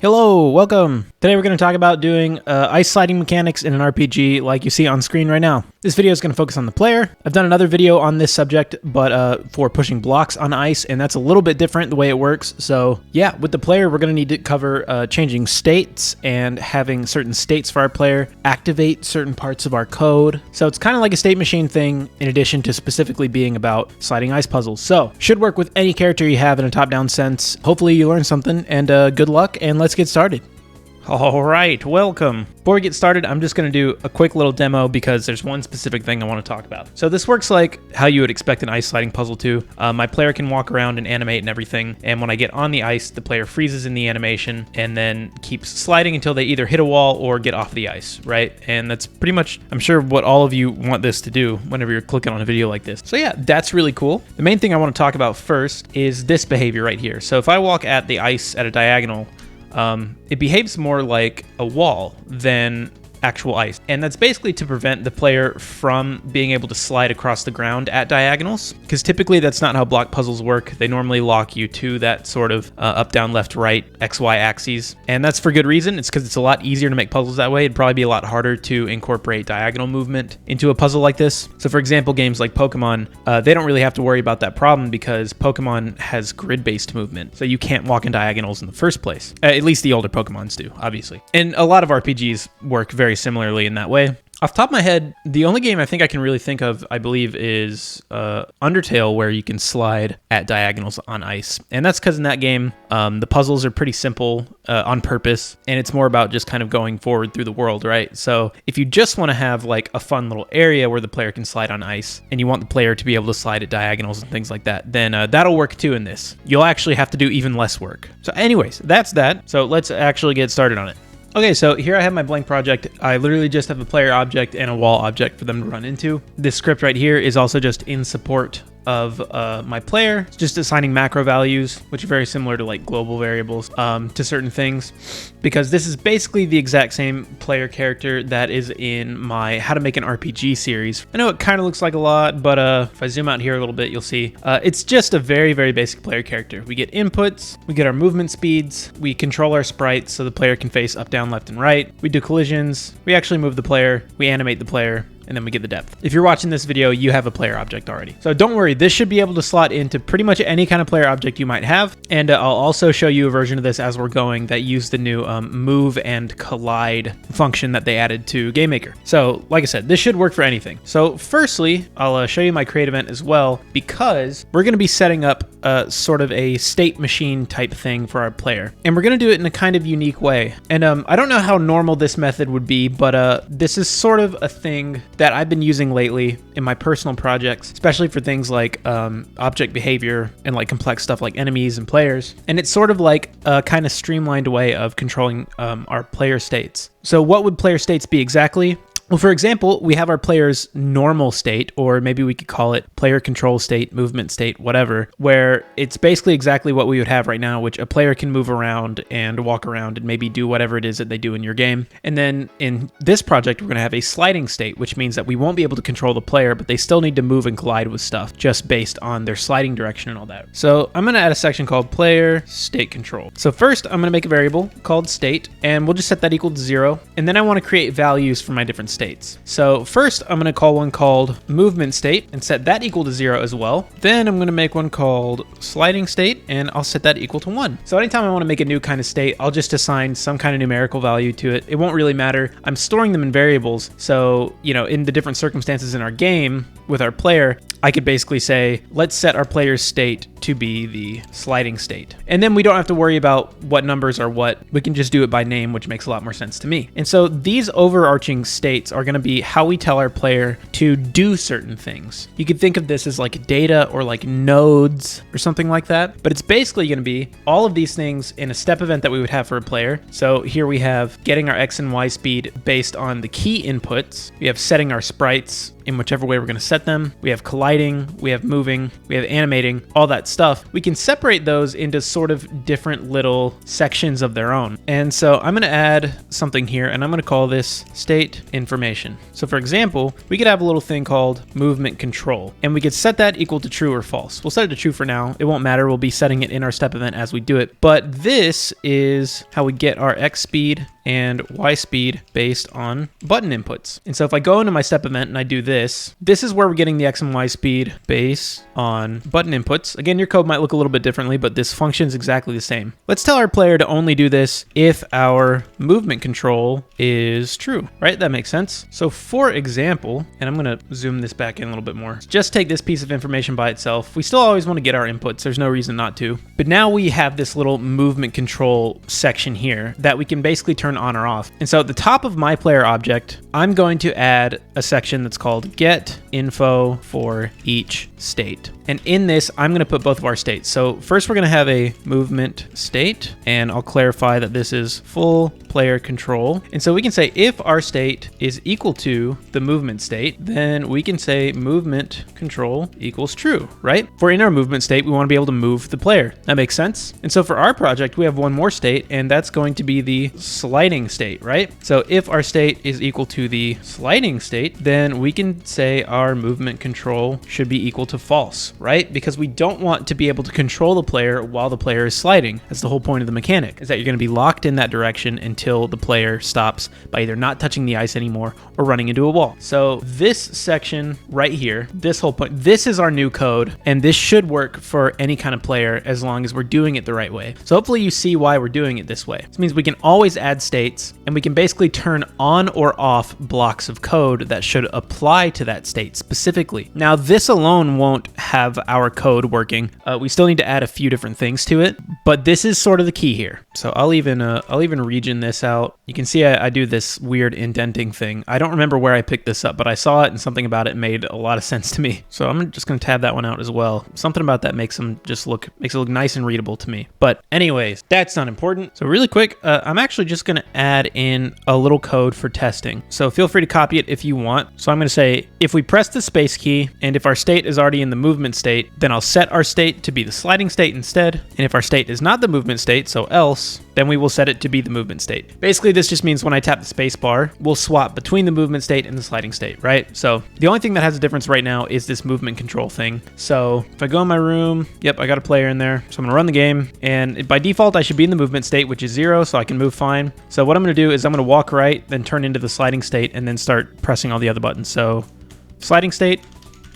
Hello, welcome. Today we're going to talk about doing ice sliding mechanics in an RPG like you see on screen right now. This video is going to focus on the player. I've done another video on this subject, but for pushing blocks on ice, and that's a little bit different the way it works. So yeah, with the player, we're going to need to cover changing states and having certain states for our player, activate certain parts of our code. So it's kind of like a state machine thing in addition to specifically being about sliding ice puzzles. So should work with any character you have in a top-down sense. Hopefully you learned something, and good luck, and let's get started. All right, welcome. Before we get started, I'm just going to do a quick little demo because there's one specific thing I want to talk about. So this works like how you would expect an ice sliding puzzle to. My player can walk around and animate and everything, and when I get on the ice, the player freezes in the animation and then keeps sliding until they either hit a wall or get off the ice, right? And that's pretty much, I'm sure, what all of you want this to do whenever you're clicking on a video like this. So yeah, that's really cool. The main thing I want to talk about first is this behavior right here. So if I walk at the ice at a diagonal, it behaves more like a wall than actual ice. And that's basically to prevent the player from being able to slide across the ground at diagonals, because typically that's not how block puzzles work. They normally lock you to that sort of up, down, left, right, XY axes. And that's for good reason. It's because it's a lot easier to make puzzles that way. It'd probably be a lot harder to incorporate diagonal movement into a puzzle like this. So for example, games like Pokemon, they don't really have to worry about that problem because Pokemon has grid-based movement. So you can't walk in diagonals in the first place. At least the older Pokemons do, obviously. And a lot of RPGs work very similarly in that way. Off the top of my head, the only game I think I can really think of, I believe, is Undertale, where you can slide at diagonals on ice. And that's because in that game, the puzzles are pretty simple on purpose, and it's more about just kind of going forward through the world, right? So if you just want to have like a fun little area where the player can slide on ice, and you want the player to be able to slide at diagonals and things like that, then that'll work too in this. You'll actually have to do even less work. So anyways, that's that. So let's actually get started on it. Okay, so here I have my blank project. I literally just have a player object and a wall object for them to run into. This script right here is also just in support of my player. It's just assigning macro values, which are very similar to like global variables to certain things, because this is basically the exact same player character that is in my How to Make an RPG series. I know it kind of looks like a lot, but if I zoom out here a little bit, you'll see it's just a very, very basic player character. We get inputs, we get our movement speeds, we control our sprites so the player can face up, down, left, and right. We do collisions, we actually move the player, we animate the player, and then we get the depth. If you're watching this video, you have a player object already. So don't worry, this should be able to slot into pretty much any kind of player object you might have. And I'll also show you a version of this as we're going that used the new move and collide function that they added to GameMaker. So like I said, this should work for anything. So firstly, I'll show you my create event as well, because we're gonna be setting up sort of a state machine type thing for our player. And we're gonna do it in a kind of unique way. And I don't know how normal this method would be, but this is sort of a thing that I've been using lately in my personal projects, especially for things like object behavior and like complex stuff like enemies and players. And it's sort of like a kind of streamlined way of controlling our player states. So what would player states be exactly? Well, for example, we have our player's normal state, or maybe we could call it player control state, movement state, whatever, where it's basically exactly what we would have right now, which a player can move around and walk around and maybe do whatever it is that they do in your game. And then in this project, we're going to have a sliding state, which means that we won't be able to control the player, but they still need to move and collide with stuff just based on their sliding direction and all that. So I'm going to add a section called player state control. So first, I'm going to make a variable called state, and we'll just set that equal to 0. And then I want to create values for my different states. So first I'm going to call one called movement state and set that equal to 0 as well. Then I'm going to make one called sliding state and I'll set that equal to 1. So anytime I want to make a new kind of state, I'll just assign some kind of numerical value to it. It won't really matter. I'm storing them in variables. So, you know, in the different circumstances in our game with our player, I could basically say, let's set our player's state to be the sliding state. And then we don't have to worry about what numbers are what. We can just do it by name, which makes a lot more sense to me. And so these overarching states are going to be how we tell our player to do certain things. You could think of this as like data or like nodes or something like that. But it's basically going to be all of these things in a step event that we would have for a player. So here we have getting our X and Y speed based on the key inputs. We have setting our sprites in whichever way we're going to set set them. We have colliding, we have moving, we have animating, all that stuff. We can separate those into sort of different little sections of their own. And so I'm going to add something here, and I'm going to call this state information. So for example, we could have a little thing called movement control, and we could set that equal to true or false. We'll set it to true for now. It won't matter. We'll be setting it in our step event as we do it. But this is how we get our X speed and Y speed based on button inputs. And so if I go into my step event and I do this, this is where we're getting the X and Y speed based on button inputs. Again, your code might look a little bit differently, but this functions exactly the same. Let's tell our player to only do this if our movement control is true, right? That makes sense. So for example, and I'm gonna zoom this back in a little bit more, just take this piece of information by itself. We still always want to get our inputs. There's no reason not to. But now we have this little movement control section here that we can basically turn on or off. And so at the top of my player object, I'm going to add a section that's called get info for each state. And in this, I'm going to put both of our states. So first we're going to have a movement state, and I'll clarify that this is full player control. And so we can say if our state is equal to the movement state, then we can say movement control equals true, right? For in our movement state, we want to be able to move the player. That makes sense. And so for our project, we have one more state, and that's going to be the sliding state, right? So if our state is equal to the sliding state, then we can say our movement control should be equal to false, right? Because we don't want to be able to control the player while the player is sliding. That's the whole point of the mechanic, is that you're going to be locked in that direction until the player stops by either not touching the ice anymore or running into a wall. So this section right here, this whole point, this is our new code, and this should work for any kind of player as long as we're doing it the right way. So hopefully you see why we're doing it this way. This means we can always add states, and we can basically turn on or off blocks of code that should apply to that state specifically. Now this alone won't have our code working. We still need to add a few different things to it, but this is sort of the key here. So I'll even region this out. You can see I do this weird indenting thing. I don't remember where I picked this up, but I saw it and something about it made a lot of sense to me. So I'm just going to tab that one out as well. Something about that makes it look nice and readable to me. But anyways, that's not important. So really quick, I'm actually just going to add in a little code for testing. So feel free to copy it if you want. So I'm going to say, if we press the space key, and if our state is already in the movement state, then I'll set our state to be the sliding state instead. And if our state is not the movement state, so else, then we will set it to be the movement state. Basically, this just means when I tap the space bar, we'll swap between the movement state and the sliding state, right? So the only thing that has a difference right now is this movement control thing. So if I go in my room, yep, I got a player in there. So I'm gonna run the game, and by default, I should be in the movement state, which is 0, so I can move fine. So what I'm gonna do is I'm gonna walk right, then turn into the sliding state, and then start pressing all the other buttons. So sliding state,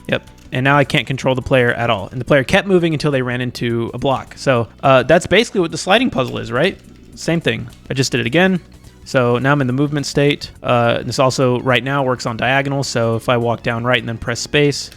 yep. And now I can't control the player at all. And the player kept moving until they ran into a block. So that's basically what the sliding puzzle is, right? Same thing. I just did it again. So now I'm in the movement state. This also right now works on diagonal. So if I walk down right and then press space,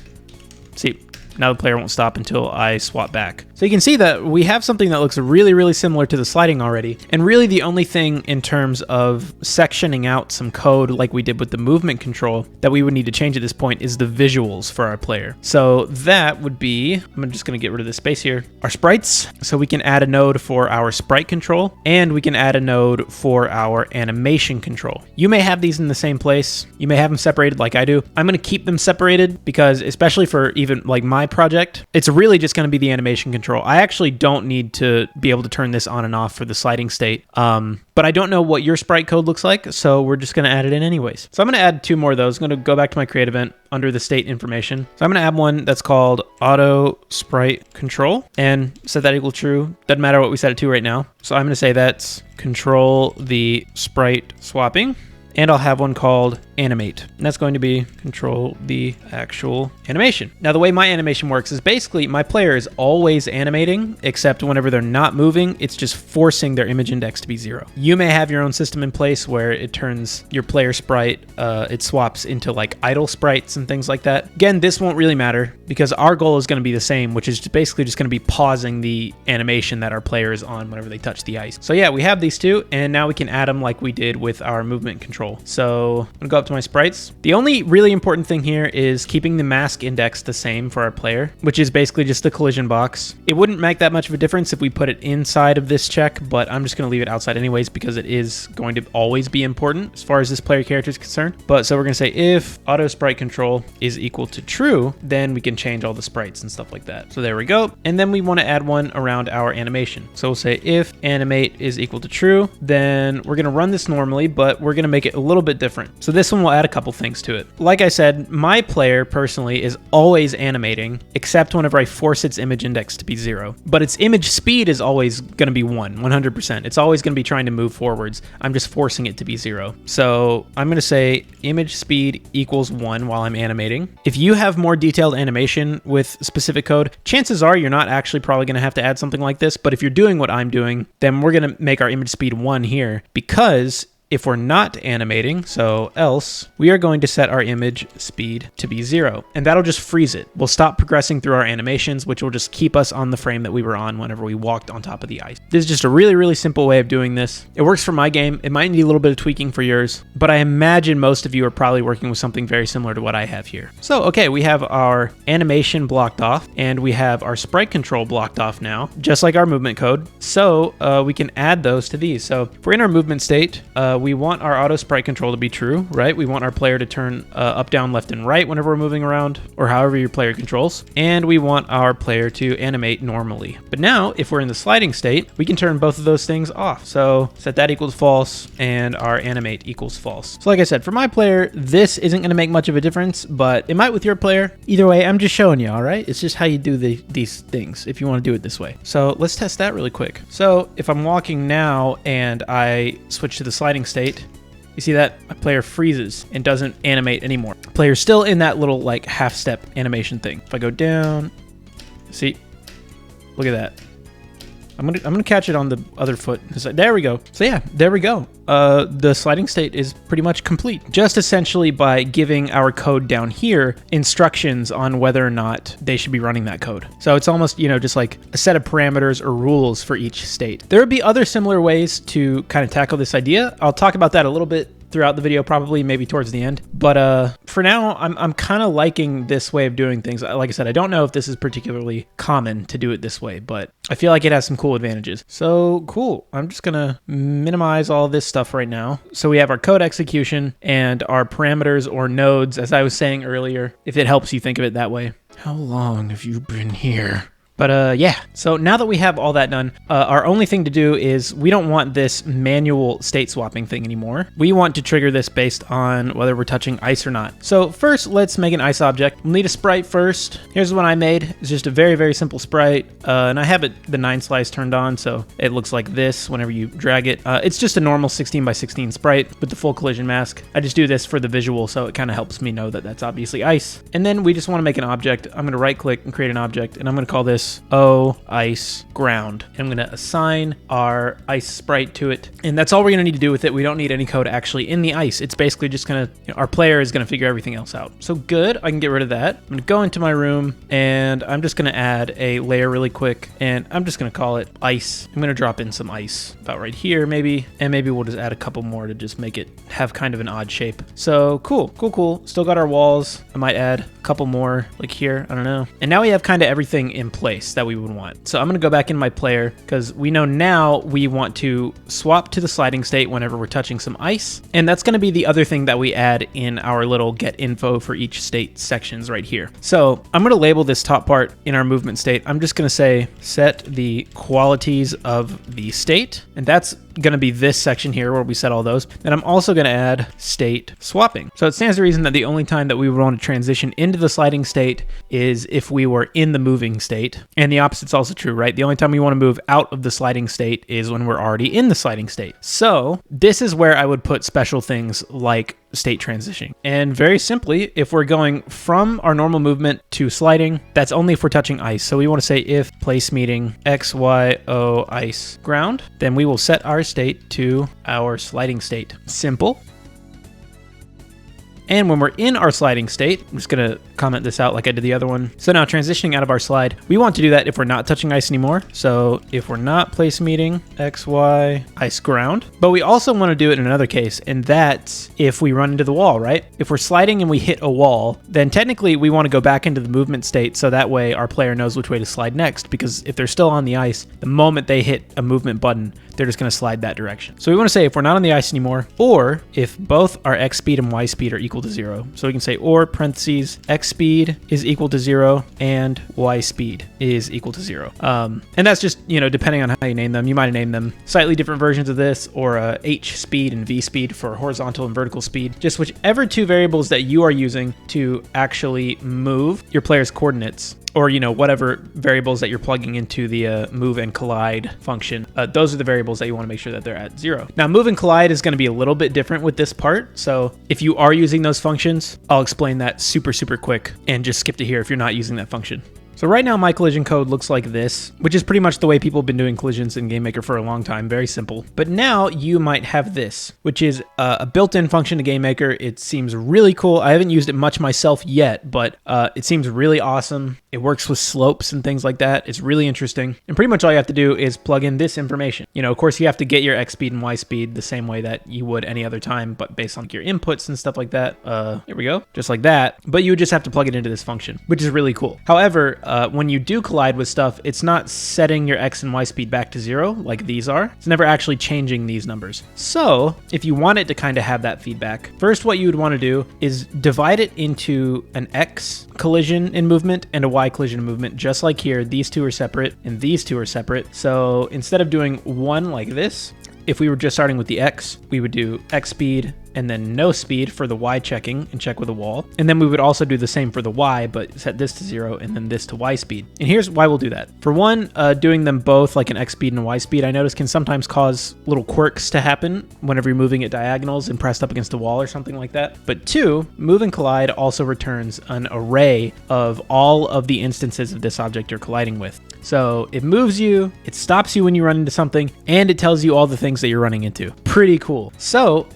see, now the player won't stop until I swap back. So you can see that we have something that looks really, really similar to the sliding already. And really the only thing in terms of sectioning out some code like we did with the movement control that we would need to change at this point is the visuals for our player. So that would be, I'm just gonna get rid of this space here, our sprites. So we can add a node for our sprite control, and we can add a node for our animation control. You may have these in the same place. You may have them separated like I do. I'm gonna keep them separated because especially for even like my project, it's really just gonna be the animation control. I actually don't need to be able to turn this on and off for the sliding state. But I don't know what your sprite code looks like, so we're just gonna add it in anyways. So I'm gonna add 2 more of those. I'm gonna go back to my create event under the state information. So I'm gonna add one that's called auto sprite control and set that equal true. Doesn't matter what we set it to right now. So I'm gonna say that's control the sprite swapping. And I'll have one called animate, and that's going to be control the actual animation. Now the way my animation works is basically my player is always animating, except whenever they're not moving, it's just forcing their image index to be 0. You may have your own system in place where it turns your player sprite, it swaps into like idle sprites and things like that. Again, this won't really matter because our goal is going to be the same, which is basically just going to be pausing the animation that our player is on whenever they touch the ice. So yeah, we have these 2, and now we can add them like we did with our movement control. So I'm gonna go up to my sprites. The only really important thing here is keeping the mask index the same for our player, which is basically just the collision box. It wouldn't make that much of a difference if we put it inside of this check, but I'm just going to leave it outside anyways because it is going to always be important as far as this player character is concerned. But so we're going to say if auto sprite control is equal to true, then we can change all the sprites and stuff like that. So there we go. And then we want to add one around our animation. So we'll say if animate is equal to true, then we're going to run this normally, but we're going to make it a little bit different. So this one will add a couple things to it. Like I said, my player personally is always animating, except whenever I force its image index to be 0. But its image speed is always going to be 100%. It's always going to be trying to move forwards. I'm just forcing it to be 0. So I'm going to say image speed equals 1 while I'm animating. If you have more detailed animation with specific code, chances are you're not actually probably going to have to add something like this. But if you're doing what I'm doing, then we're going to make our image speed 1 here, because if we're not animating, so else, we are going to set our image speed to be 0, and that'll just freeze it. We'll stop progressing through our animations, which will just keep us on the frame that we were on whenever we walked on top of the ice. This is just a really, really simple way of doing this. It works for my game. It might need a little bit of tweaking for yours, but I imagine most of you are probably working with something very similar to what I have here. So, okay, we have our animation blocked off, and we have our sprite control blocked off now, just like our movement code. So we can add those to these. So if we're in our movement state, we want our auto sprite control to be true, right? We want our player to turn up, down, left, and right whenever we're moving around, or however your player controls. And we want our player to animate normally. But now, if we're in the sliding state, we can turn both of those things off. So set that equals false, and our animate equals false. So like I said, for my player, this isn't going to make much of a difference, but it might with your player. Either way, I'm just showing you, all right? It's just how you do these things if you want to do it this way. So let's test that really quick. So if I'm walking now and I switch to the sliding state, you see that my player freezes and doesn't animate anymore. Player's still in that little like half step animation thing. If I go down, see, look at that. I'm gonna catch it on the other foot. There we go. So yeah, there we go. The sliding state is pretty much complete. Just essentially by giving our code down here instructions on whether or not they should be running that code. So it's almost, you know, just like a set of parameters or rules for each state. There would be other similar ways to kind of tackle this idea. I'll talk about that a little bit throughout the video, probably maybe towards the end. But for now, I'm kind of liking this way of doing things. Like I said, I don't know if this is particularly common to do it this way, but I feel like it has some cool advantages. So cool. I'm just gonna minimize all this stuff right now. So we have our code execution and our parameters or nodes, as I was saying earlier, if it helps you think of it that way. How long have you been here? But yeah, so now that we have all that done, our only thing to do is we don't want this manual state swapping thing anymore. We want to trigger this based on whether we're touching ice or not. So first, let's make an ice object. We'll need a sprite first. Here's the one I made. It's just a very, very simple sprite. And I have the 9 slice turned on, so it looks like this whenever you drag it. It's just a normal 16 by 16 sprite with the full collision mask. I just do this for the visual, so it kind of helps me know that that's obviously ice. And then we just want to make an object. I'm going to right click and create an object, and I'm going to call this ice ground. And I'm going to assign our ice sprite to it. And that's all we're going to need to do with it. We don't need any code actually in the ice. It's basically just going to, you know, our player is going to figure everything else out. So good, I can get rid of that. I'm going to go into my room and I'm just going to add a layer really quick, and I'm just going to call it ice. I'm going to drop in some ice about right here maybe, and maybe we'll just add a couple more to just make it have kind of an odd shape. So cool. Still got our walls. I might add a couple more like here, I don't know. And now we have kind of everything in place that we would want. So I'm going to go back in my player because we know now we want to swap to the sliding state whenever we're touching some ice. And that's going to be the other thing that we add in our little get info for each state sections right here. So I'm going to label this top part in our movement state. I'm just going to say set the qualities of the state. And that's going to be this section here where we set all those. And I'm also going to add state swapping. So it stands to reason that the only time that we would want to transition into the sliding state is if we were in the moving state. And the opposite's also true, right? The only time we want to move out of the sliding state is when we're already in the sliding state. So this is where I would put special things like state transition. And very simply, if we're going from our normal movement to sliding, that's only if we're touching ice. So we want to say if place meeting x, y, o, ice, ground, then we will set our state to our sliding state. Simple. And when we're in our sliding state, I'm just going to comment this out like I did the other one. So now transitioning out of our slide, we want to do that if we're not touching ice anymore. So if we're not place meeting, X, Y, ice ground. But we also want to do it in another case, and that's if we run into the wall, right? If we're sliding and we hit a wall, then technically we want to go back into the movement state so that way our player knows which way to slide next, because if they're still on the ice, the moment they hit a movement button, they're just going to slide that direction. So we want to say if we're not on the ice anymore, or if both our X speed and Y speed are equal to 0. So we can say or parentheses X speed is equal to 0 and Y speed is equal to 0. And that's just, you know, depending on how you name them. You might have named them slightly different versions of this, or H speed and V speed for horizontal and vertical speed. Just whichever two variables that you are using to actually move your player's coordinates, or, you know, whatever variables that you're plugging into the move and collide function. Those are the variables that you want to make sure that they're at 0. Now, move and collide is going to be a little bit different with this part. So if you are using those functions, I'll explain that super quick, and just skip to here if you're not using that function. So right now my collision code looks like this, which is pretty much the way people have been doing collisions in GameMaker for a long time. Very simple. But now you might have this, which is a built-in function to GameMaker. It seems really cool. I haven't used it much myself yet, but it seems really awesome. It works with slopes and things like that. It's really interesting. And pretty much all you have to do is plug in this information. You know, of course you have to get your X speed and Y speed the same way that you would any other time, but based on your inputs and stuff like that. Here we go. Just like that. But you would just have to plug it into this function, which is really cool. However, when you do collide with stuff, it's not setting your X and Y speed back to 0 like these are. It's never actually changing these numbers. So if you want it to kind of have that feedback, first what you would want to do is divide it into an X collision in movement and a Y collision in movement. Just like here, these two are separate and these two are separate. So instead of doing one like this, if we were just starting with the X, we would do X speed and then no speed for the Y checking and check with a wall. And then we would also do the same for the Y, but set this to 0 and then this to Y speed. And here's why we'll do that. For one, doing them both like an X speed and a Y speed, I notice can sometimes cause little quirks to happen whenever you're moving at diagonals and pressed up against a wall or something like that. But two, move and collide also returns an array of all of the instances of this object you're colliding with. So it moves you, it stops you when you run into something, and it tells you all the things that you're running into. Pretty cool. So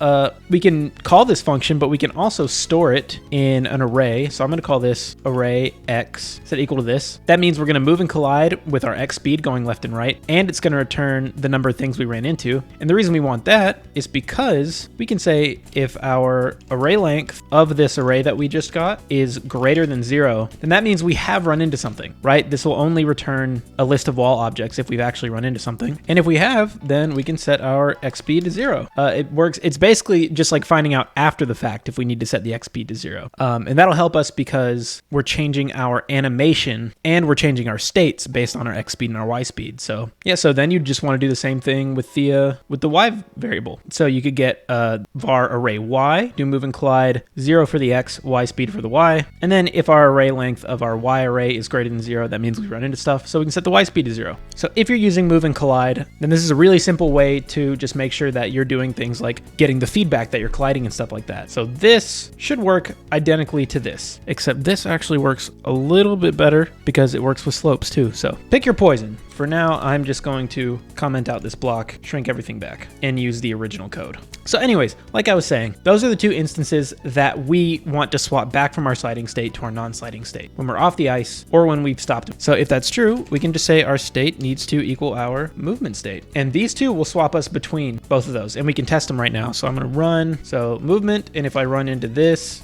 we can call this function, but we can also store it in an array. So I'm going to call this array X, set equal to this. That means we're going to move and collide with our X speed going left and right, and it's going to return the number of things we ran into. And the reason we want that is because we can say if our array length of this array that we just got is greater than 0, then that means we have run into something, right? This will only return a list of wall objects if we've actually run into something. And if we have, then we can set our X speed to 0. It works. It's basically just like finding out after the fact if we need to set the X speed to 0. And that'll help us because we're changing our animation and we're changing our states based on our X speed and our Y speed. So yeah, so then you just want to do the same thing with the Y variable. So you could get var array Y, do move and collide, 0 for the X, Y speed for the Y. And then if our array length of our Y array is greater than 0, that means we run into stuff. So we can set the Y speed to 0. So if you're using move and collide, then this is a really simple way to just make sure that you're doing things like getting the feedback that you're colliding and stuff like that. So this should work identically to this, except this actually works a little bit better because it works with slopes too. So pick your poison. For now, I'm just going to comment out this block, shrink everything back, and use the original code. So anyways, like I was saying, those are the two instances that we want to swap back from our sliding state to our non-sliding state, when we're off the ice or when we've stopped. So if that's true, we can just say our state needs to equal our movement state. And these two will swap us between both of those, and we can test them right now. So I'm going to run, so movement, and if I run into this,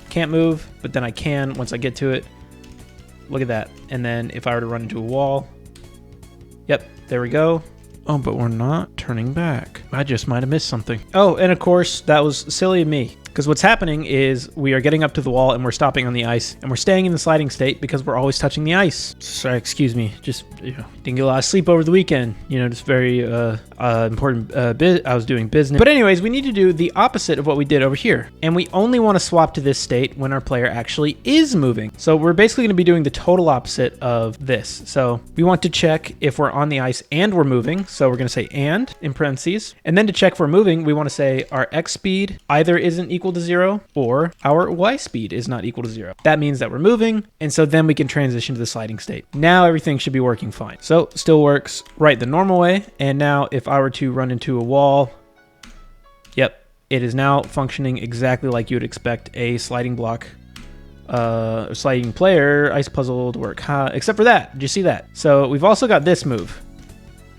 can't move, but then I can once I get to it. Look at that. And then if I were to run into a wall, yep, there we go. Oh, but we're not turning back. I just might have missed something. Oh, and of course, that was silly of me. Because what's happening is we are getting up to the wall and we're stopping on the ice and we're staying in the sliding state because we're always touching the ice. Sorry, excuse me. Just, didn't get a lot of sleep over the weekend. Just very important I was doing business. But anyways, we need to do the opposite of what we did over here. And we only want to swap to this state when our player actually is moving. So we're basically going to be doing the total opposite of this. So we want to check if we're on the ice and we're moving. So we're going to say and in parentheses. And then to check if we're moving, we want to say our X speed either isn't equal to 0 or our Y speed is not equal to 0. That means that we're moving, and so then we can transition to the sliding state. Now everything should be working fine. So still works right the normal way, and now if I were to run into a wall, yep, it is now functioning exactly like you would expect a sliding block Sliding player, ice puzzle to work. Except for that. Did you see that? So we've also got this move.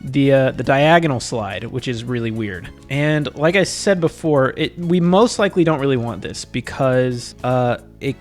The diagonal slide, which is really weird. And like I said before, we most likely don't really want this because it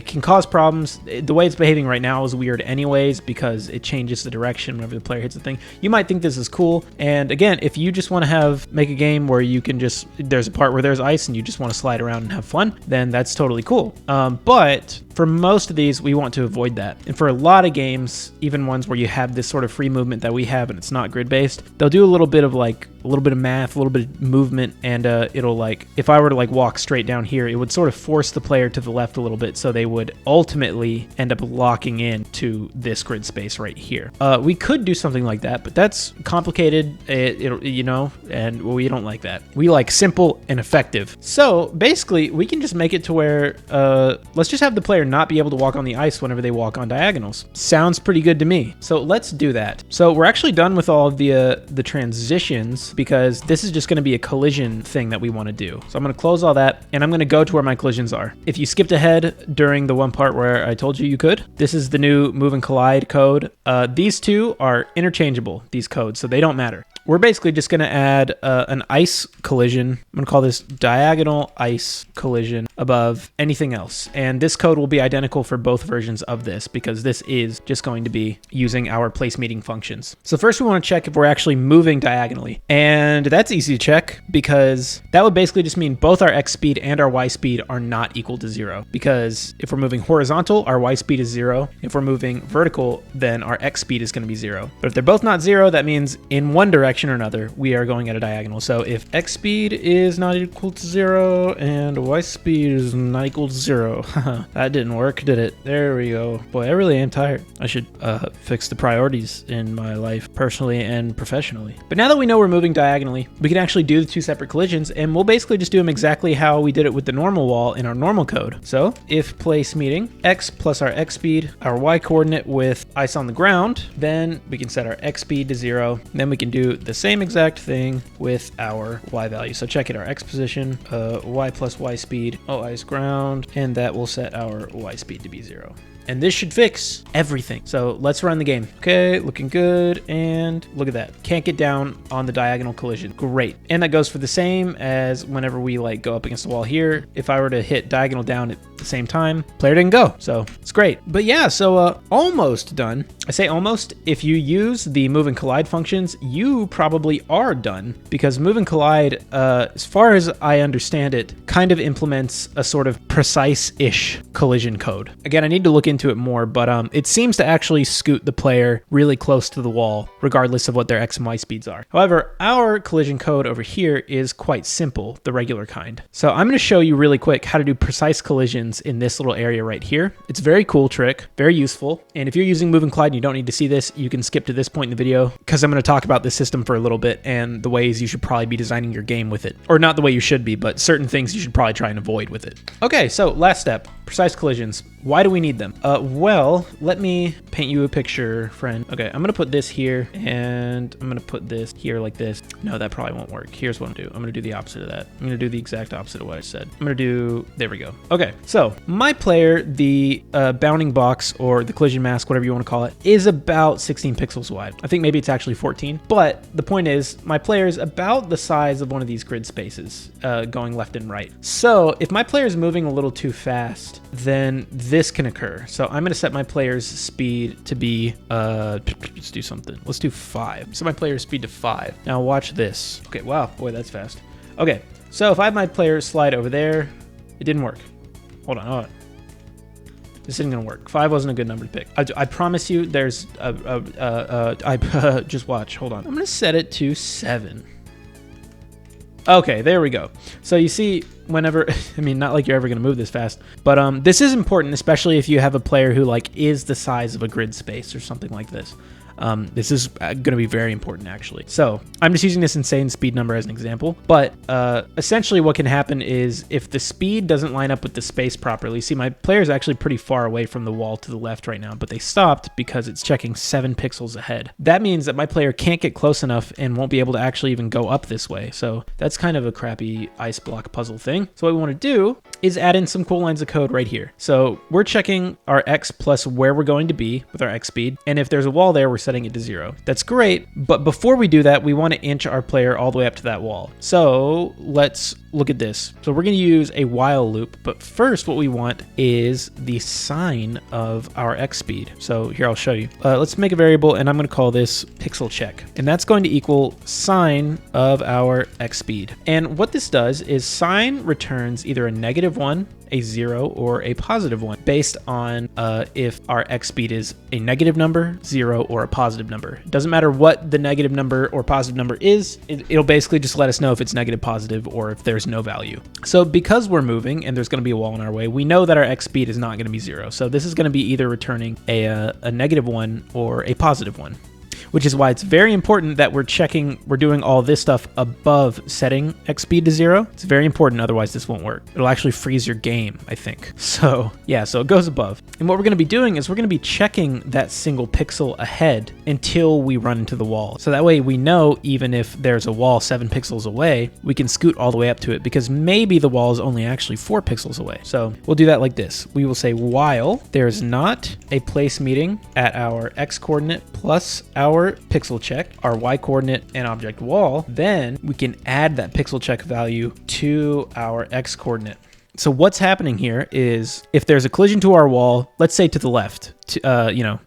can cause problems. The way it's behaving right now is weird anyways because it changes the direction whenever the player hits the thing. You might think this is cool. And again, if you just want to make a game where you can there's a part where there's ice and you just want to slide around and have fun, then that's totally cool. But for most of these, we want to avoid that. And for a lot of games, even ones where you have this sort of free movement that we have and it's not grid-based, they'll do a little bit of math, a little bit of movement, and it'll if I were to walk straight down here, it would sort of force the player to the left a little bit, so they would ultimately end up locking in to this grid space right here. We could do something like that, but that's complicated, and we don't like that. We like simple and effective. So basically, we can just make it to where, let's just have the player not be able to walk on the ice whenever they walk on diagonals. Sounds pretty good to me. So let's do that. So we're actually done with all of the transitions because this is just going to be a collision thing that we want to do. So I'm going to close all that and I'm going to go to where my collisions are. If you skipped ahead during the one part where I told you could, this is the new move and collide code. These two are interchangeable, these codes, so they don't matter. We're basically just going to add an ice collision. I'm going to call this diagonal ice collision above anything else. And this code will be identical for both versions of this because this is just going to be using our place meeting functions. So first we want to check if we're actually moving diagonally. And that's easy to check because that would basically just mean both our X speed and our Y speed are not equal to 0. Because if we're moving horizontal, our Y speed is 0. If we're moving vertical, then our X speed is going to be 0. But if they're both not 0, that means in one direction or another, we are going at a diagonal. So if X speed is not equal to 0 and Y speed is not equal to 0, that didn't work, did it? There we go. Boy, I really am tired. I should fix the priorities in my life, personally and professionally. But now that we know we're moving diagonally, we can actually do the two separate collisions, and we'll basically just do them exactly how we did it with the normal wall in our normal code. So if place meeting X plus our X speed, our Y coordinate with ice on the ground, then we can set our X speed to 0. Then we can do the same exact thing with our Y value. So check it, our X position, Y plus Y speed, ice ground, and that will set our Y speed to be 0. And this should fix everything. So let's run the game. Okay, looking good. And look at that. Can't get down on the diagonal collision. Great. And that goes for the same as whenever we go up against the wall here. If I were to hit diagonal down at the same time, player didn't go. So it's great. But yeah, so almost done. I say almost. If you use the move and collide functions, you probably are done because move and collide, as far as I understand it, kind of implements a sort of precise-ish collision code. Again, I need to look into it more, but it seems to actually scoot the player really close to the wall, regardless of what their X and Y speeds are. However, our collision code over here is quite simple, the regular kind. So I'm going to show you really quick how to do precise collisions in this little area right here. It's a very cool trick, very useful. And if you're using move and collide and you don't need to see this, you can skip to this point in the video because I'm going to talk about this system for a little bit and the ways you should probably be designing your game with it. Or not the way you should be, but certain things you should probably try and avoid with it. Okay, so last step, precise collisions. Why do we need them? Well, let me paint you a picture, friend. Okay, I'm gonna put this here, and I'm gonna put this here like this. No, that probably won't work. Here's what I'm gonna do. I'm gonna do the opposite of that. I'm gonna do the exact opposite of what I said. I'm gonna do, there we go. Okay, so my player, the bounding box, or the collision mask, whatever you wanna call it, is about 16 pixels wide. I think maybe it's actually 14, but the point is, my player is about the size of one of these grid spaces, going left and right. So if my player is moving a little too fast, then this can occur. So I'm going to set my player's speed to be, let's do something. Let's do 5. So my player's speed to 5. Now watch this. Okay, wow, boy, that's fast. Okay, so if I have my player slide over there, it didn't work. Hold on. This isn't going to work. 5 wasn't a good number to pick. I promise you there's, just watch, hold on. I'm going to set it to 7. Okay, there we go. So you see, whenever, I mean, not like you're ever going to move this fast, but this is important, especially if you have a player who is the size of a grid space or something like this. This is going to be very important, actually. So I'm just using this insane speed number as an example, but essentially what can happen is if the speed doesn't line up with the space properly, see, my player is actually pretty far away from the wall to the left right now, but they stopped because it's checking 7 pixels ahead. That means that my player can't get close enough and won't be able to actually even go up this way. So that's kind of a crappy ice block puzzle thing. So what we want to do is add in some cool lines of code right here. So we're checking our X plus where we're going to be with our X speed. And if there's a wall there, we're setting it to 0. That's great. But before we do that, we want to inch our player all the way up to that wall. So let's look at this. So we're going to use a while loop, but first what we want is the sine of our X speed. So here, I'll show you. Let's make a variable, and I'm going to call this pixel check, and that's going to equal sine of our X speed. And what this does is sine returns either a -1, a 0, or a +1 based on if our X speed is a negative number, 0, or a positive number. It doesn't matter what the negative number or positive number is, it'll basically just let us know if it's negative, positive, or if there's no value. So because we're moving and there's going to be a wall in our way, we know that our X speed is not going to be 0. So this is going to be either returning a -1 or a +1. Which is why it's very important that we're doing all this stuff above setting X speed to 0. It's very important, otherwise this won't work. It'll actually freeze your game, I think. So yeah, so it goes above. And what we're going to be doing is we're going to be checking that single pixel ahead until we run into the wall. So that way we know even if there's a wall 7 pixels away, we can scoot all the way up to it because maybe the wall is only actually 4 pixels away. So we'll do that like this. We will say while there's not a place meeting at our X coordinate plus our pixel check, our Y coordinate, and object wall, then we can add that pixel check value to our X coordinate. So what's happening here is if there's a collision to our wall, let's say to the left,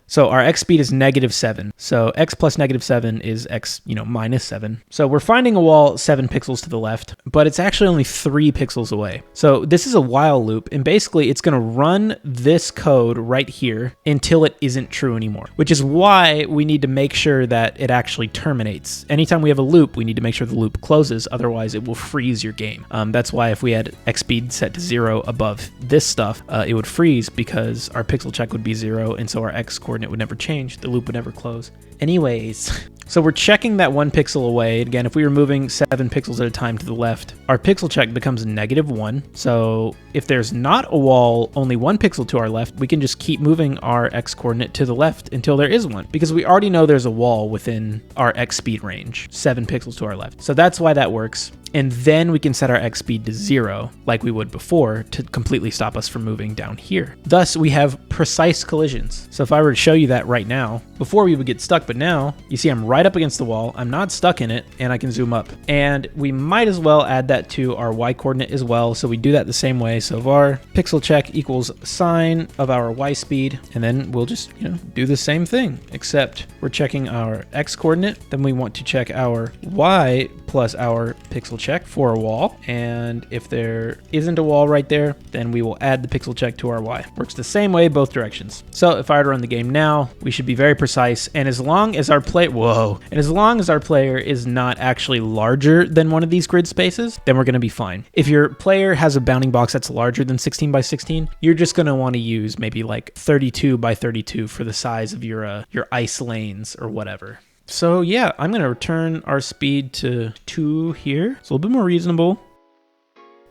so our X speed is -7. So X plus -7 is X, -7. So we're finding a wall 7 pixels to the left, but it's actually only 3 pixels away. So this is a while loop, and basically it's going to run this code right here until it isn't true anymore, which is why we need to make sure that it actually terminates. Anytime we have a loop, we need to make sure the loop closes, otherwise it will freeze your game. That's why if we had X speed set to 0 above this stuff, it would freeze because our pixel check would be 0, and so our X coordinate would never change, the loop would never close. Anyways, so we're checking that 1 pixel away. Again, if we were moving 7 pixels at a time to the left, our pixel check becomes -1. So if there's not a wall only 1 pixel to our left, we can just keep moving our X coordinate to the left until there is one, because we already know there's a wall within our X speed range, 7 pixels to our left. So that's why that works. And then we can set our X speed to 0 like we would before to completely stop us from moving down here. Thus, we have precise collisions. So if I were to show you that right now, before we would get stuck, but now you see I'm right up against the wall, I'm not stuck in it, and I can zoom up. And we might as well add that to our Y coordinate as well. So we do that the same way. So var pixel check equals sine of our Y speed, and then we'll just, do the same thing, except we're checking our X coordinate. Then we want to check our Y plus our pixel check for a wall, and if there isn't a wall right there, then we will add the pixel check to our Y. Works the same way both directions. So if I were to run the game now, we should be very precise, and as long as our player is not actually larger than one of these grid spaces, then we're going to be fine. If your player has a bounding box that's larger than 16 by 16, you're just going to want to use maybe like 32 by 32 for the size of your ice lanes or whatever. So yeah, I'm going to return our speed to 2 here. It's a little bit more reasonable.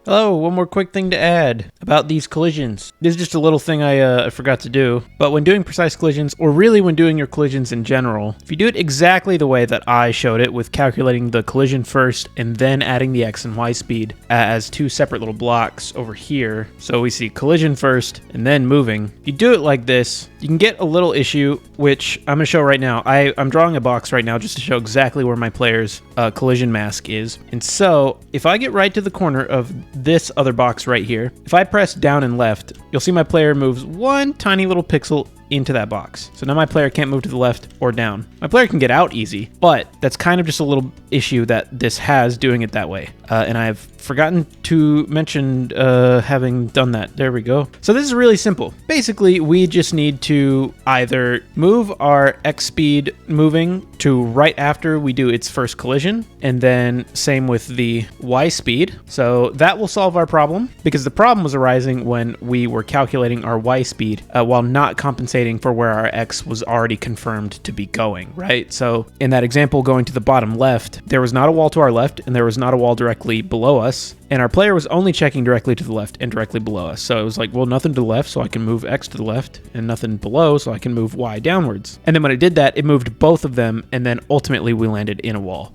Hello, one more quick thing to add about these collisions. This is just a little thing I forgot to do, but when doing precise collisions, or really when doing your collisions in general, if you do it exactly the way that I showed it, with calculating the collision first and then adding the X and Y speed as 2 separate little blocks over here, so we see collision first and then moving. If you do it like this, you can get a little issue, which I'm going to show right now. I'm drawing a box right now just to show exactly where my player's collision mask is. And so if I get right to the corner of this other box right here, if I press down and left, you'll see my player moves 1 tiny little pixel into that box. So now my player can't move to the left or down. My player can get out easy, but that's kind of just a little issue that this has doing it that way. And I've forgotten to mention having done that. There we go. So this is really simple. Basically, we just need to either move our X speed moving to right after we do its first collision, and then same with the Y speed. So that will solve our problem, because the problem was arising when we were calculating our Y speed while not compensating compensating for where our X was already confirmed to be going, right? So in that example going to the bottom left, there was not a wall to our left and there was not a wall directly below us. And our player was only checking directly to the left and directly below us. So it was like, well, nothing to the left, so I can move X to the left, and nothing below, so I can move Y downwards. And then when it did that, it moved both of them, and then ultimately we landed in a wall.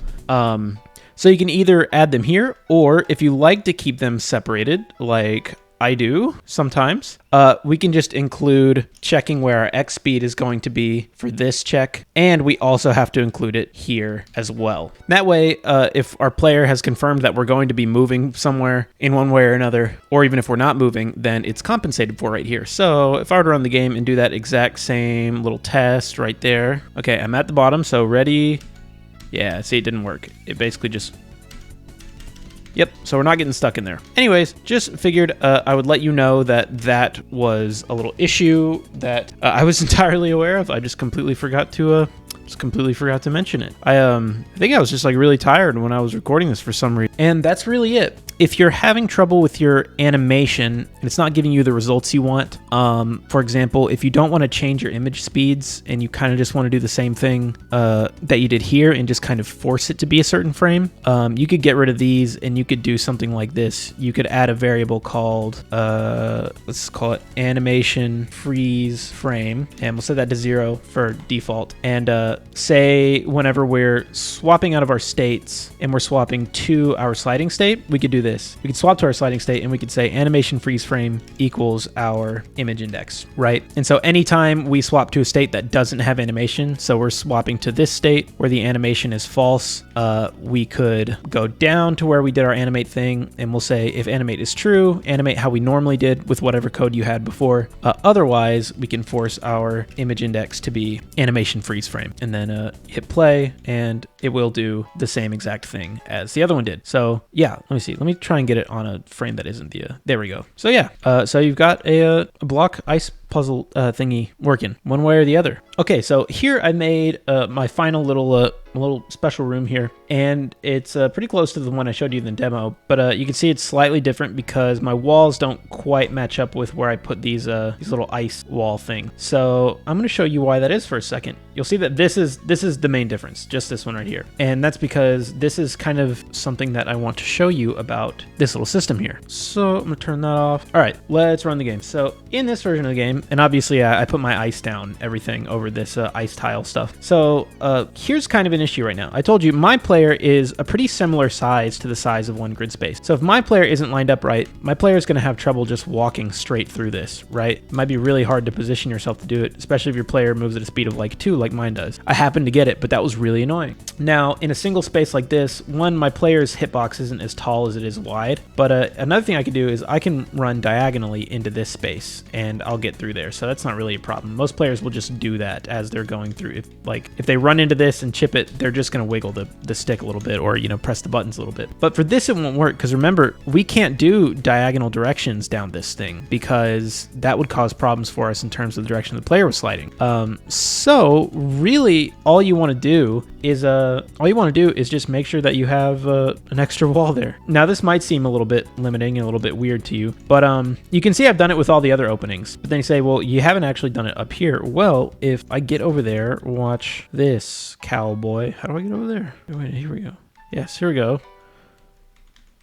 So you can either add them here, or if you like to keep them separated, like I do sometimes, we can just include checking where our X speed is going to be for this check, and we also have to include it here as well. That way, if our player has confirmed that we're going to be moving somewhere in one way or another, or even if we're not moving, then it's compensated for right here. So if I were to run the game and do that exact same little test right there, okay, I'm at the bottom, so ready. Yeah, see, it didn't work. It basically just... Yep, so we're not getting stuck in there. Anyways, just figured I would let you know that that was a little issue that I was entirely aware of. I just completely forgot to mention it. I think I was just like really tired when I was recording this for some reason. And that's really it. If you're having trouble with your animation and it's not giving you the results you want, for example, if you don't want to change your image speeds and you kind of just want to do the same thing that you did here and just kind of force it to be a certain frame, you could get rid of these and you could do something like this. You could add a variable called, let's call it animation freeze frame, and we'll set that to 0 for default. And say whenever we're swapping out of our states and we're swapping to our sliding state, we could do this. We could swap to our sliding state and we could say animation freeze frame equals our image index, right? And so anytime we swap to a state that doesn't have animation, so we're swapping to this state where the animation is false, we could go down to where we did our animate thing and we'll say if animate is true, animate how we normally did with whatever code you had before. Otherwise, we can force our image index to be animation freeze frame and then hit play and it will do the same exact thing as the other one did. So yeah, let me see. Let me try and get it on a frame that isn't the, there we go. So yeah, so you've got a block ice puzzle thingy working one way or the other. Okay, so here I made my final little special room here, and it's pretty close to the one I showed you in the demo, but you can see it's slightly different because my walls don't quite match up with where I put these little ice wall thing. So I'm going to show you why that is for a second. You'll see that this is the main difference, just this one right here, and that's because this is kind of something that I want to show you about this little system here. So I'm going to turn that off. All right, let's run the game. So in this version of the game, and obviously I put my ice down, everything over this ice tile stuff. So here's kind of an issue right now. I told you my player is a pretty similar size to the size of one grid space. So if my player isn't lined up right, my player is going to have trouble just walking straight through this, right? It might be really hard to position yourself to do it, especially if your player moves at a speed of like 2 like mine does. I happened to get it, but that was really annoying. Now, in a single space like this, one, my player's hitbox isn't as tall as it is wide, but another thing I can do is I can run diagonally into this space and I'll get through there. So that's not really a problem. Most players will just do that as they're going through. If they run into this and chip it, they're just going to wiggle the stick a little bit or, you know, press the buttons a little bit. But for this, it won't work because remember, we can't do diagonal directions down this thing because that would cause problems for us in terms of the direction the player was sliding. So really all you want to do is just make sure that you have an extra wall there. Now this might seem a little bit limiting and a little bit weird to you, but you can see I've done it with all the other openings. But then you say, well, you haven't actually done it up here. Well, if I get over there, watch this, cowboy. How do I get over there? Wait, here we go. Yes, here we go.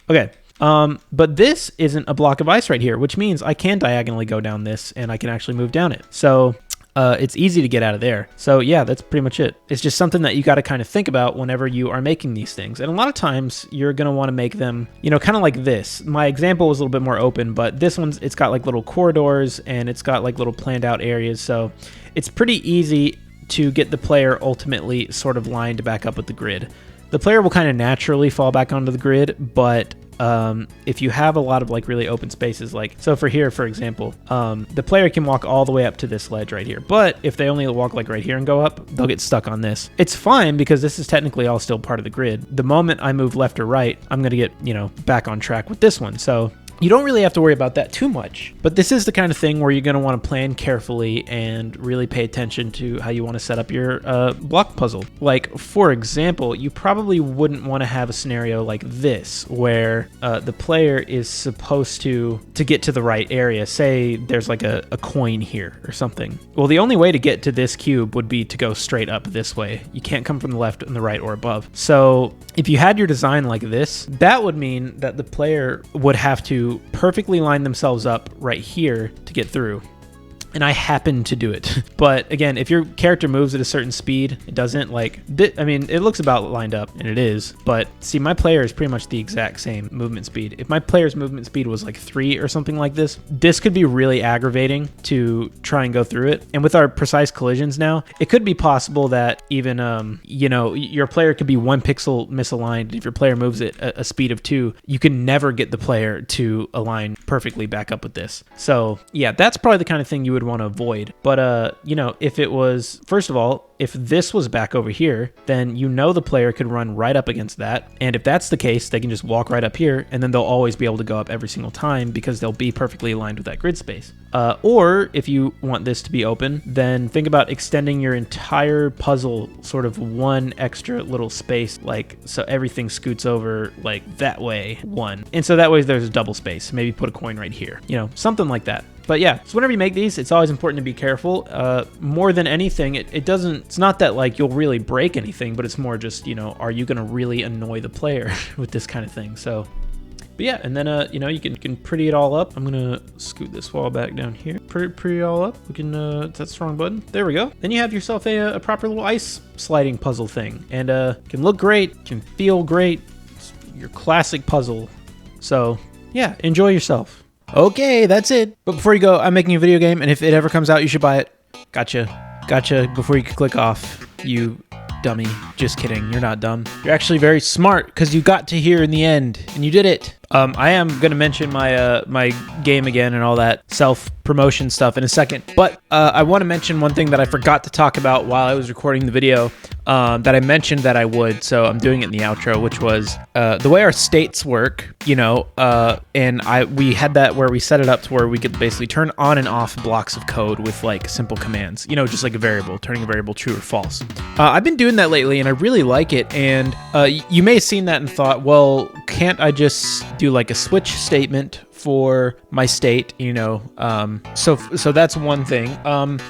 Okay. But this isn't a block of ice right here, which means I can diagonally go down this and I can actually move down it. So it's easy to get out of there. So yeah, that's pretty much it. It's just something that you got to kind of think about whenever you are making these things. And a lot of times you're going to want to make them, you know, kind of like this. My example was a little bit more open, but this one's, it's got like little corridors and it's got like little planned out areas. So it's pretty easy to get the player ultimately sort of lined back up with the grid. The player will kind of naturally fall back onto the grid, but if you have a lot of like really open spaces, like so for here, for example, the player can walk all the way up to this ledge right here. But if they only walk like right here and go up, they'll get stuck on this. It's fine because this is technically all still part of the grid. The moment I move left or right, I'm going to get, you know, back on track with this one. So you don't really have to worry about that too much. But this is the kind of thing where you're going to want to plan carefully and really pay attention to how you want to set up your block puzzle. Like, for example, you probably wouldn't want to have a scenario like this where the player is supposed to get to the right area. Say there's like a coin here or something. Well, the only way to get to this cube would be to go straight up this way. You can't come from the left and the right or above. So if you had your design like this, that would mean that the player would have to perfectly line themselves up right here to get through. And I happen to do it. But again, if your character moves at a certain speed, it doesn't like, I mean, it looks about lined up, and it is, but see, my player is pretty much the exact same movement speed. If my player's movement speed was like 3 or something like this could be really aggravating to try and go through it. And with our precise collisions now, it could be possible that even, you know, your player could be 1 pixel misaligned. If your player moves at a speed of 2, you can never get the player to align perfectly back up with this. So yeah, that's probably the kind of thing you would want to avoid. But you know, if it was, first of all, if this was back over here, then you know the player could run right up against that. And if that's the case, they can just walk right up here, and then they'll always be able to go up every single time because they'll be perfectly aligned with that grid space. Or if you want this to be open, then think about extending your entire puzzle sort of 1 extra little space, like so everything scoots over like that way 1. And so that way there's a double space. Maybe put a coin right here, you know, something like that. But yeah, so whenever you make these, it's always important to be careful. More than anything, it's not that like you'll really break anything, but it's more just, you know, are you going to really annoy the player with this kind of thing? So, but yeah, and then, you know, you can pretty it all up. I'm going to scoot this wall back down here. Pretty it all up. We can, that's the wrong button. There we go. Then you have yourself a proper little ice sliding puzzle thing, and can look great, can feel great. It's your classic puzzle. So yeah, enjoy yourself. Okay, that's it. But before you go, I'm making a video game, and if it ever comes out, you should buy it. Gotcha. Before you can click off, you dummy. Just kidding. You're not dumb. You're actually very smart because you got to here in the end, and you did it. I am going to mention my my game again and all that self-promotion stuff in a second, but I want to mention one thing that I forgot to talk about while I was recording the video that I mentioned that I would, so I'm doing it in the outro, which was the way our states work, you know, and we had that where we set it up to where we could basically turn on and off blocks of code with like simple commands, you know, just like a variable, turning a variable true or false. I've been doing that lately, and I really like it, and you may have seen that and thought, well, can't I just do like a switch statement for my state, you know, so that's one thing.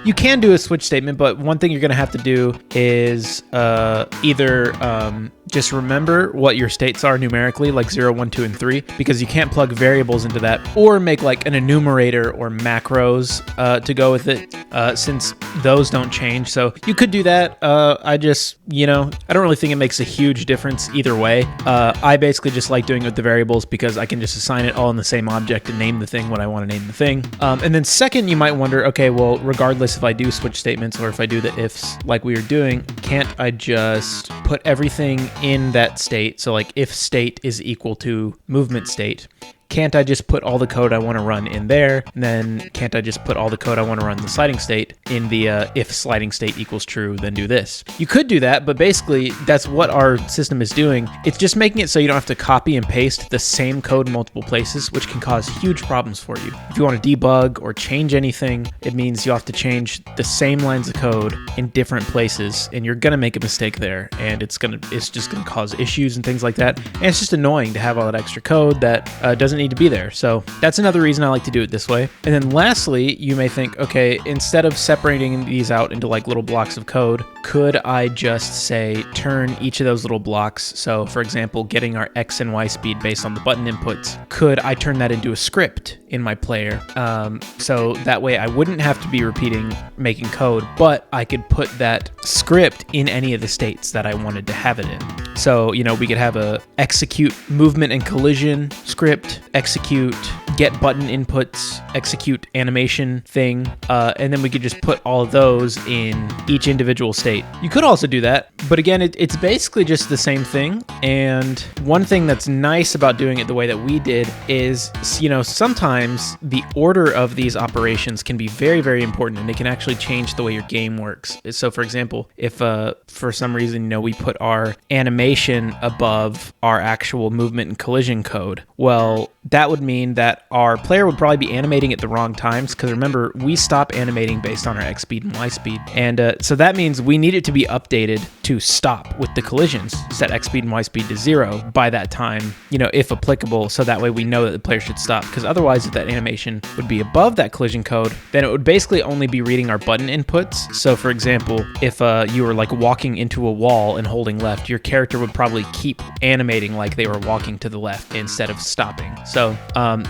You can do a switch statement, but one thing you're gonna have to do is either just remember what your states are numerically, like 0, 1, 2, and 3, because you can't plug variables into that, or make like an enumerator or macros to go with it, since those don't change. So you could do that. I just, you know, I don't really think it makes a huge difference either way. I basically just like doing it with the variables because I can just assign it all in the same object and name the thing what I want to name the thing. And then second, you might wonder, okay, well, regardless if I do switch statements or if I do the ifs like we were doing, can't I just put everything in that state? So like if state is equal to movement state, can't I just put all the code I want to run in there? And then can't I just put all the code I want to run in the sliding state in the if sliding state equals true, then do this? You could do that, but basically that's what our system is doing. It's just making it so you don't have to copy and paste the same code in multiple places, which can cause huge problems for you. If you want to debug or change anything, it means you have to change the same lines of code in different places, and you're gonna make a mistake there, and it's just gonna cause issues and things like that. And it's just annoying to have all that extra code that doesn't need to be there. So that's another reason I like to do it this way. And then lastly, you may think, okay, instead of separating these out into like little blocks of code, could I just say turn each of those little blocks? So for example, getting our X and Y speed based on the button inputs, could I turn that into a script in my player? So that way I wouldn't have to be making code, but I could put that script in any of the states that I wanted to have it in. So, you know, we could have a execute movement and collision script, execute get button inputs, execute animation thing, and then we could just put all of those in each individual state. You could also do that, but again, it's basically just the same thing. And one thing that's nice about doing it the way that we did is, sometimes the order of these operations can be very, very important, and they can actually change the way your game works. So for example, if for some reason, we put our animation above our actual movement and collision code, well, that would mean that our player would probably be animating at the wrong times, because remember, we stop animating based on our X speed and Y speed. And so that means we need it to be updated to stop with the collisions, set X speed and Y speed to 0 by that time, if applicable, so that way we know that the player should stop. Because otherwise, if that animation would be above that collision code, then it would basically only be reading our button inputs. So for example, if you were like walking into a wall and holding left, your character would probably keep animating like they were walking to the left instead of stopping. So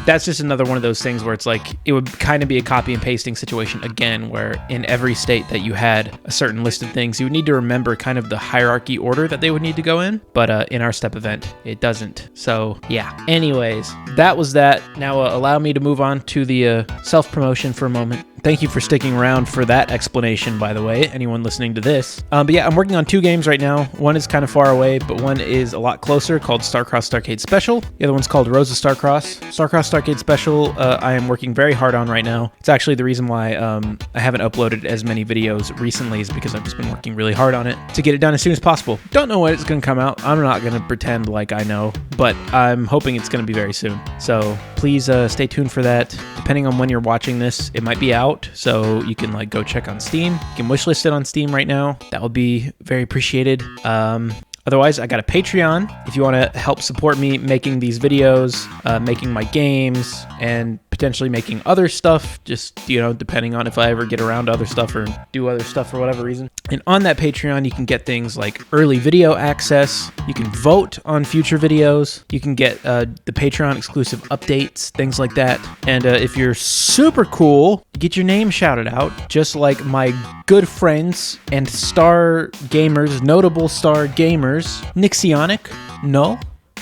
that's just another one of those things where it's like, it would kind of be a copy and pasting situation again, where in every state that you had a certain list of things, you would need to remember kind of the hierarchy order that they would need to go in. But in our step event, it doesn't. So yeah, anyways, that was that. Now allow me to move on to the self-promotion for a moment. Thank you for sticking around for that explanation, by the way, anyone listening to this. But yeah, I'm working on 2 games right now. One is kind of far away, but one is a lot closer, called Starcross Starcade Special. The other one's called Rosa Starcross. Starcross Starcade Special, I am working very hard on right now. It's actually the reason why I haven't uploaded as many videos recently, is because I've just been working really hard on it to get it done as soon as possible. Don't know when it's going to come out. I'm not going to pretend like I know, but I'm hoping it's going to be very soon. So please stay tuned for that. Depending on when you're watching this, it might be out. So you can go check on Steam. You can wishlist it on Steam right now. That would be very appreciated. Otherwise, I got a Patreon. If you want to help support me making these videos, making my games, and potentially making other stuff, just, depending on if I ever get around to other stuff or do other stuff for whatever reason. And on that Patreon, you can get things like early video access. You can vote on future videos. You can get the Patreon exclusive updates, things like that. And if you're super cool, get your name shouted out, just like my good friends and star gamers, notable star gamers, Nixionic, Null,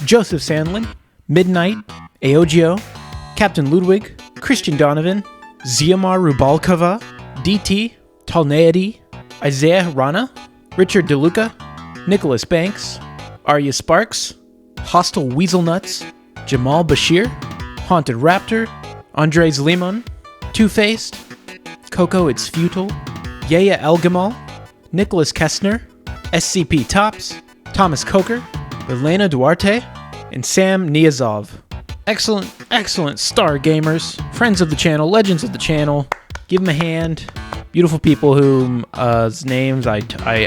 Joseph Sandlin, Midnight, Aogio, Captain Ludwig, Christian Donovan, Ziamar Rubalkova, DT, Talneady, Isaiah Rana, Richard DeLuca, Nicholas Banks, Arya Sparks, Hostile Weaselnuts, Jamal Bashir, Haunted Raptor, Andres Limon, Two-Faced, Coco It's Futile, Yaya Elgamal, Nicholas Kestner, SCP Tops, Thomas Coker, Elena Duarte, and Sam Niazov. Excellent, excellent star gamers, friends of the channel, legends of the channel. Give them a hand. Beautiful people whose names I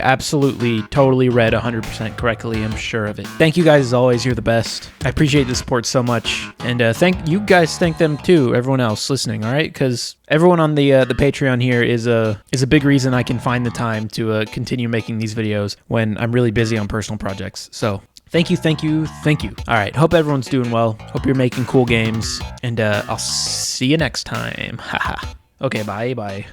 absolutely, totally read 100% correctly. I'm sure of it. Thank you guys as always. You're the best. I appreciate the support so much. And thank you guys. Thank them too. Everyone else listening. All right, because everyone on the Patreon here is a big reason I can find the time to continue making these videos when I'm really busy on personal projects. So thank you, thank you, thank you. All right, hope everyone's doing well. Hope you're making cool games, and I'll see you next time. Haha. Okay, bye.